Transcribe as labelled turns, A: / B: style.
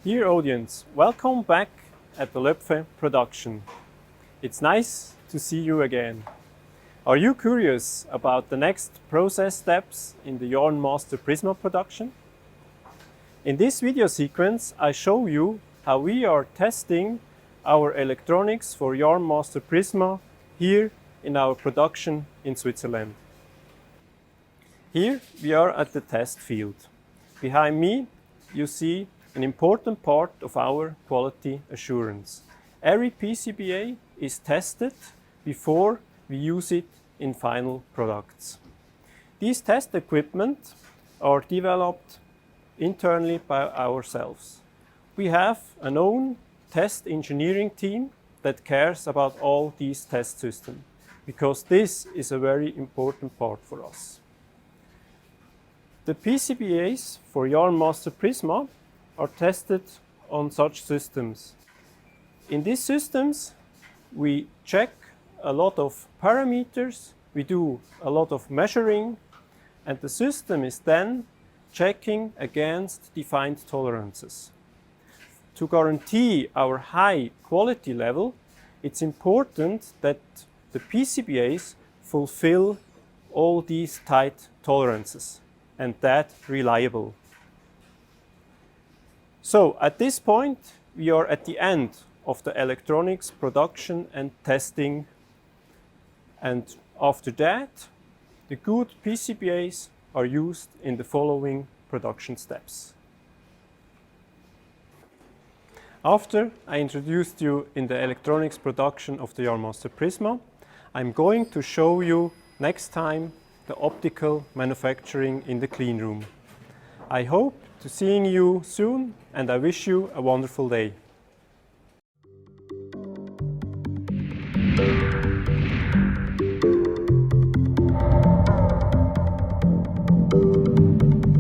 A: Dear audience, welcome back at the Loepfe production. It's nice to see you again. Are you curious about the next process steps in the YarnMaster PRISMA production? In this video sequence, I show you how we are testing our electronics for YarnMaster PRISMA here in our production in Switzerland. Here we are at the test field. Behind me you see an important part of our quality assurance. Every PCBA is tested before we use it in final products. These test equipment are developed internally by ourselves. We have an own test engineering team that cares about all these test systems, because this is a very important part for us. The PCBAs for YarnMaster PRISMA are tested on such systems. In these systems, we check a lot of parameters, we do a lot of measuring, and the system is then checking against defined tolerances. To guarantee our high quality level, it's important that the PCBAs fulfill all these tight tolerances, and that reliable. So at this point, we are at the end of the electronics production and testing, and after that, the good PCBAs are used in the following production steps. After I introduced you in the electronics production of the YarnMaster PRISMA, I'm going to show you next time the optical manufacturing in the clean room. I hope to seeing you soon, and I wish you a wonderful day.